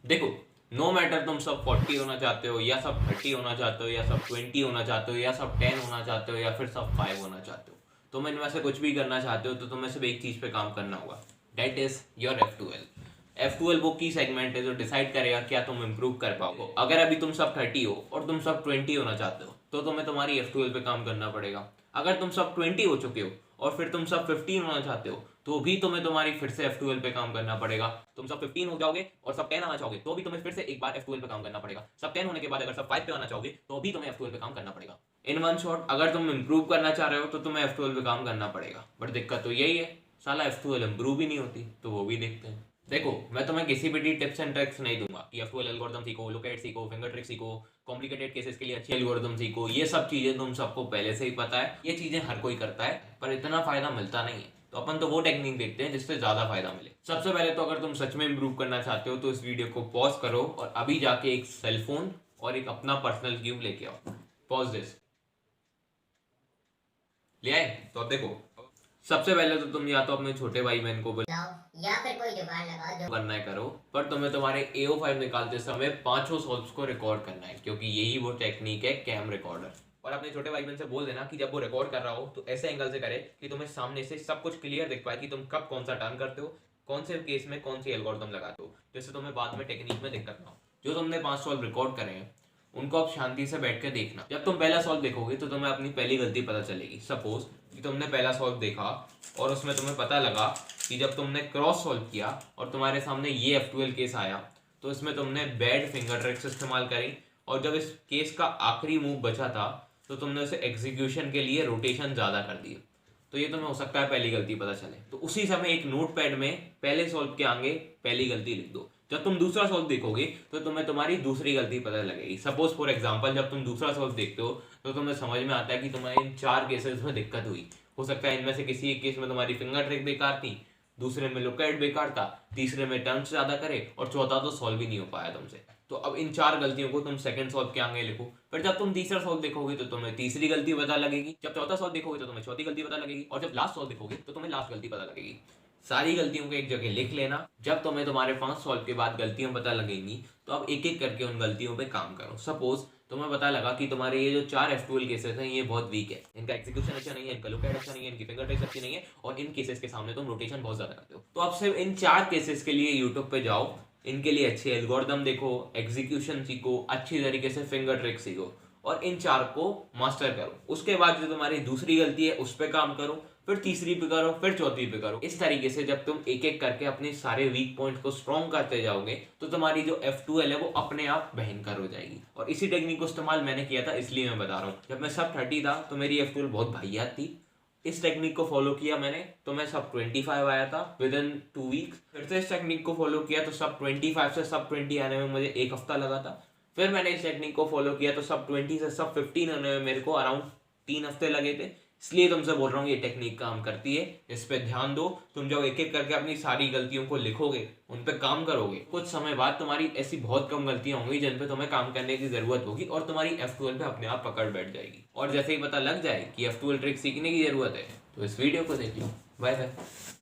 देखो, no matter तुम सब 40 होना चाहते हो या सब 30 होना चाहते हो या सब 20 होना चाहते हो या सब 10 होना चाहते हो या फिर सब 5 होना चाहते हो, तुम इनमें से कुछ भी करना चाहते हो तो तुम्हें सिर्फ एक चीज पे काम करना होगा। दैट इज योर F12 वो की सेगमेंट है जो डिसाइड करेगा क्या तुम इम्प्रूव कर पाओगे। अगर अभी तुम सब 30 हो और तुम सब 20 होना चाहते हो तो तुम्हें तुम्हारी F12 पे काम करना पड़ेगा। अगर तुम सब 20 हो चुके हो और फिर तुम सब 15 होना चाहते हो तो भी तुम्हें तुम्हारी फिर से F12 पे काम करना पड़ेगा। तुम सब 15 हो जाओगे और सब 10 आना चाहोगे तो भी तुम्हें फिर से एक बार F12 पे काम करना पड़ेगा। सब 10 होने के बाद अगर सब 5 पे आना चाहोगे तो भी तुम्हें F12 पे काम करना पड़ेगा। इन वन शॉट अगर तुम इम्प्रूव करना चाह रहे हो तो तुम्हें F12 पे काम करना पड़ेगा। बट दिक्कत तो यही है, साला F12 इम्प्रूव ही नहीं होती। तो वो भी देखते हैं। देखो, मैं तुम्हें किसी भी टिप्स एंड ट्रिक्स नहीं दूंगा कि F12 एल्गोरिथम सीखो, लुकएट सीखो, फिंगर ट्रिक सीखो, कॉम्प्लिकेटेड केसेस के लिए अच्छी एल्गोरिथम सीखो। ये सब चीजें तुम सबको पहले से ही पता है, ये चीजें हर कोई करता है, पर इतना फायदा मिलता नहीं है। तो अपन तो वो टेक्निक देखते हैं जिससे ज्यादा फायदा मिले। सबसे पहले तो अगर तुम सच में इंप्रूव करना चाहते हो तो इस वीडियो को पॉज करो और अभी जाके एक सेलफोन और एक अपना पर्सनल क्यूब लेके आओ। Pause this. ले आए? तो अब देखो, सबसे पहले तो तुम या तो अपने छोटे भाई बहन को बुलाओ या फिर कोई जुगाड़ लगाओ जो करना है करो, पर तुम्हें तुम्हारे AO5 निकालते समय पांचों सॉल्व्स को रिकॉर्ड करना है, क्योंकि यही वो टेक्निक है कैम रिकॉर्डर। और अपने छोटे भाई बहन से बोल देना कि जब वो रिकॉर्ड कर रहा हो तो ऐसे एंगल से करे कि तुम्हें सामने से सब कुछ क्लियर दिख पाए कि तुम कब कौन सा टर्न करते हो, कौन से केस में कौन सी एल्गोरिथम लगाते हो, जिससे तुम्हें बाद में टेक्निक में दिक्कत ना हो। जो तुमने 5 सॉल्व रिकॉर्ड करे हैं उनको आप शांति से बैठ कर देखना। जब तुम पहला सॉल्व देखोगे तो तुम्हें अपनी पहली गलती पता चलेगी। सपोज कि तुमने पहला सॉल्व देखा और उसमें तुम्हें पता लगा कि जब तुमने क्रॉस सॉल्व किया और तुम्हारे सामने ये F12 केस आया तो इसमें तुमने बैड फिंगर ट्रिक्स इस्तेमाल करी, और जब इस केस का आखिरी मूव बचा था तो तुमने उसे एग्जीक्यूशन के लिए रोटेशन ज़्यादा कर दी। तो ये तुम्हें हो सकता है पहली गलती पता चले, तो उसी समय एक नोट पैड में पहले सॉल्व के आगे पहली गलती लिख दो। जब तुम दूसरा सॉल्व देखोगे तो तुम्हें तुम्हारी दूसरी गलती पता लगेगी। सपोज फॉर एग्जांपल जब तुम दूसरा सॉल्व देखते हो तो तुम्हें समझ में आता है कि तुम्हारे इन 4 केसेस में दिक्कत हुई। हो सकता है इनमें से किसी एक केस में तुम्हारी फिंगर ट्रिक बेकार थी, दूसरे में लुकआउट बेकार था, तीसरे में टर्न्स ज्यादा करे और चौथा तो सॉल्व ही नहीं हो पाया तुमसे। तो अब इन 4 गलतियों को तुम सेकंड सॉल्व के आगे लिखो। फिर जब तुम तीसरा सॉल्व देखोगे तो तुम्हें तीसरी गलती पता लगेगी, जब चौथा सॉल्व देखोगे तो तुम्हें चौथी गलती पता लगेगी, और जब लास्ट सॉल्व देखोगे तो तुम्हें लास्ट गलती पता लगेगी। सारी गलतियों को एक जगह लिख लेना। जब तुम्हें तुम्हारे 5 सॉल्व के बाद गलतियां पता लगेंगी तो अब एक एक करके उन गलतियों पे काम करो। सपोज तुम्हें पता लगा कि तुम्हारे ये जो 4 F12 केसेस हैं ये बहुत वीक है, इनका एग्जीक्यूशन अच्छा नहीं है, इनका लुकआउट अच्छा नहीं है, इनकी फिंगर ट्रिक्स अच्छी नहीं है, और इन केसेस के सामने तुम रोटेशन बहुत ज्यादा करते हो। तो अब सिर्फ इन 4 केसेस के लिए यूट्यूब पे जाओ, इनके लिए अच्छे एल्गोरिथम देखो, एग्जीक्यूशन सीखो, अच्छी तरीके से फिंगर ट्रिक सीखो और इन 4 को मास्टर करो। उसके बाद जो तुम्हारी दूसरी गलती है उस पर काम करो, फिर तीसरी पे करो, फिर चौथी पे करो। इस तरीके से जब तुम एक एक करके अपने सारे वीक पॉइंट को स्ट्रॉन्ग करते जाओगे तो तुम्हारी जो F12 है वो अपने आप भयंकर हो जाएगी। और इसी टेक्निक को इस्तेमाल मैंने किया था, इसलिए मैं बता रहा हूँ। जब मैं सब 30 था तो मेरी F12 बहुत वाहियात थी। इस टेक्निक को फॉलो किया मैंने तो मैं सब 25 आया था विद इन 2 वीक्स। फिर से इस टेक्निक को फॉलो किया तो सब 25 से सब 20 आने में मुझे 1 हफ्ता लगा था। फिर मैंने इस टेक्निक को फॉलो किया तो सब 20 से सब 15 आने में मेरे को अराउंड 3 हफ्ते लगे थे। इसलिए तुमसे बोल रहा हूँ ये टेक्निक काम करती है, इस पे ध्यान दो। तुम जब एक एक करके अपनी सारी गलतियों को लिखोगे, उन पे काम करोगे, कुछ समय बाद तुम्हारी ऐसी बहुत कम गलतियां होंगी जिन पे तुम्हें काम करने की जरूरत होगी और तुम्हारी F12 पे अपने आप पकड़ बैठ जाएगी। और जैसे ही पता लग जाए कि F12 ट्रिक सीखने की जरूरत है तो इस वीडियो को देख लो। Bye bye.